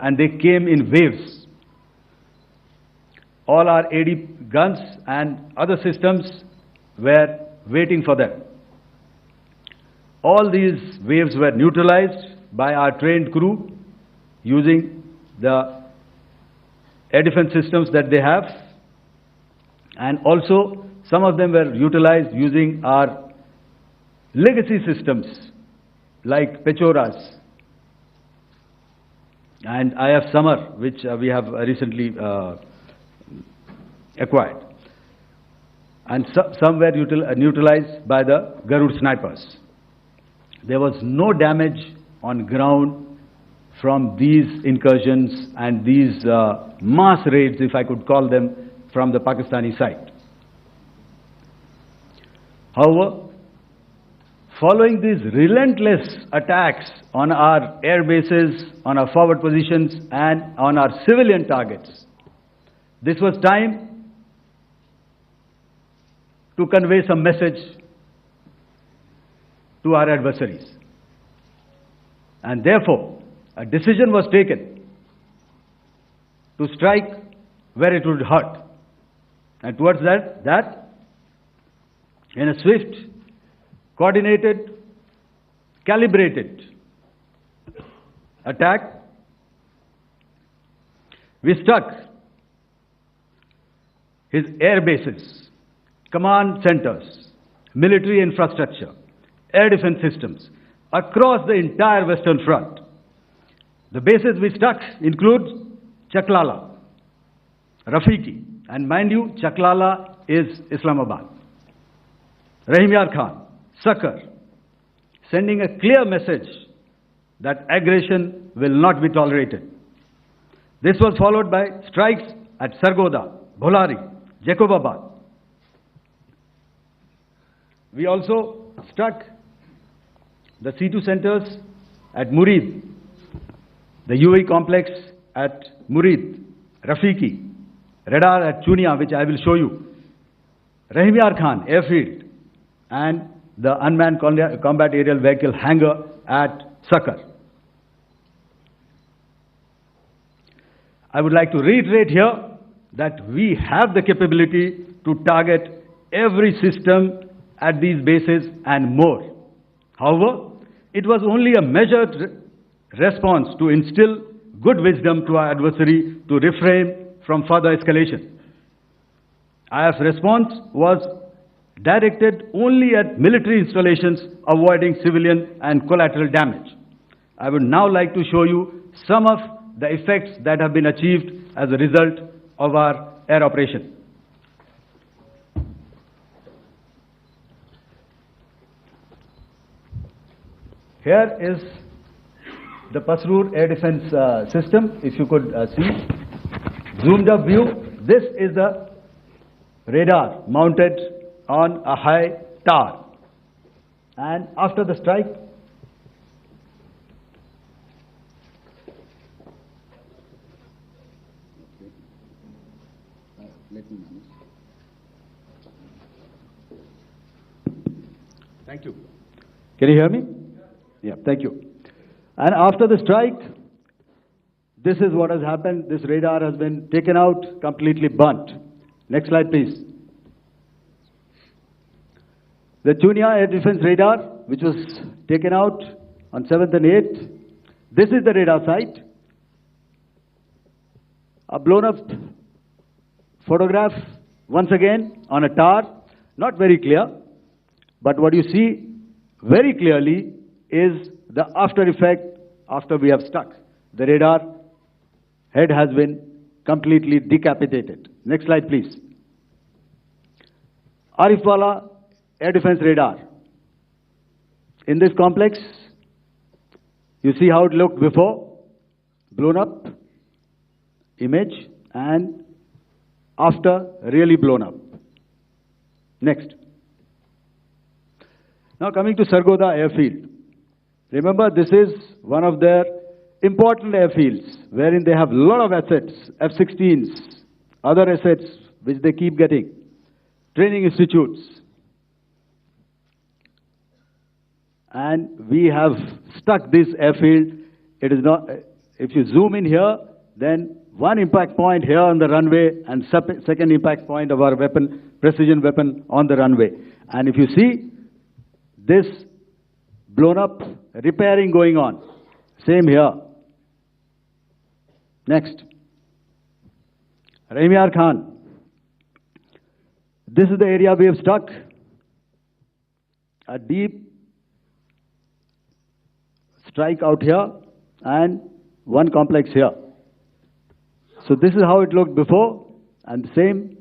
and they came in waves. All our AD guns and other systems were waiting for them. All these waves were neutralized by our trained crew using the air defense systems that they have, and also some of them were utilized using our legacy systems like Pechoras and IAF Summer, which we have recently acquired. And some were neutralized by the Garud snipers. There was no damage on ground from these incursions and these mass raids, if I could call them, from the Pakistani side. However, following these relentless attacks on our air bases, on our forward positions, and on our civilian targets, this was time to convey some message to our adversaries. And therefore, a decision was taken to strike where it would hurt. And towards that, in a swift, coordinated, calibrated attack, we struck his air bases, command centers, military infrastructure, air defense systems across the entire Western Front. The bases we struck include Chaklala, Rafiki, and mind you, Chaklala is Islamabad. Rahim Yar Khan, Sakkar, sending a clear message that aggression will not be tolerated. This was followed by strikes at Sargodha, Bholari, Jacobabad. We also struck the C2 centers at Murid, the UAE complex at Murid, Rafiki, radar at Chunia, which I will show you, Rahim Yar Khan airfield, and the unmanned combat aerial vehicle hangar at Sakkar. I would like to reiterate here that we have the capability to target every system at these bases and more. However, it was only a measured response to instill good wisdom to our adversary to refrain from further escalation. IAF's response was directed only at military installations, avoiding civilian and collateral damage. I would now like to show you some of the effects that have been achieved as a result of our air operation. Here is the Pasrur air defense system, if you could see. Zoomed up view, this is the radar mounted on a high tower. And after the strike, thank you. Can you hear me? Yeah, thank you. And after the strike, this is what has happened. This radar has been taken out, completely burnt. Next slide, please. The Chunia air defense radar, which was taken out on 7th and 8th. This is the radar site. A blown up photograph, once again, on a tower. Not very clear, but what you see very clearly is the after effect after we have struck. The radar head has been completely decapitated. Next slide, please. Arifwala air defense radar. In this complex, you see how it looked before, blown up image, and after really blown up. Next. Now coming to Sargodha airfield. Remember, this is one of their important airfields wherein they have a lot of assets, F-16s, other assets which they keep getting, training institutes. And we have stuck this airfield. It If you zoom in here, then one impact point here on the runway and second impact point of our weapon, precision weapon on the runway. And if you see this blown up, repairing going on. Same here. Next. Rahim Yar Khan. This is the area we have struck. A deep strike out here and one complex here. So this is how it looked before, and the same,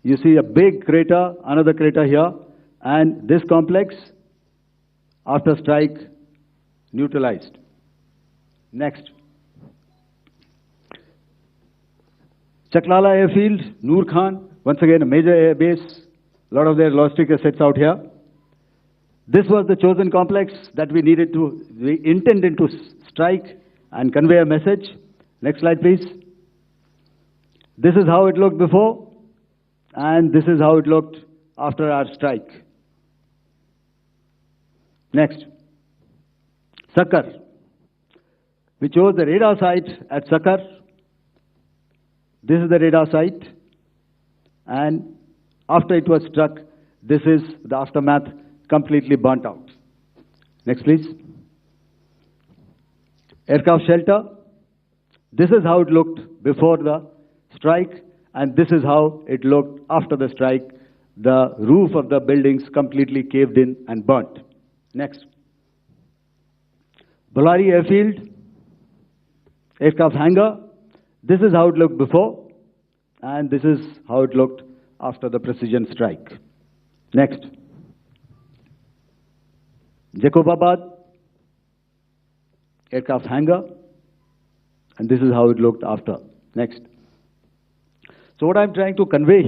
you see a big crater, another crater here, and this complex, after strike, neutralized. Next. Chaklala airfield, Noor Khan, once again a major air base, a lot of their logistic assets out here. This was the chosen complex that we intended to strike and convey a message. Next slide, please. This is how it looked before, and this is how it looked after our strike. Next. Sakkar. We chose the radar site at Sakkar. This is the radar site, and after it was struck, this is the aftermath, completely burnt out. Next, please. Aircraft shelter. This is how it looked before the strike, and this is how it looked after the strike. The roof of the buildings completely caved in and burnt. Next. Bolari airfield, aircraft hangar. This is how it looked before, and this is how it looked after the precision strike. Next. Jacobabad, aircraft hangar, and this is how it looked after. Next. So what I'm trying to convey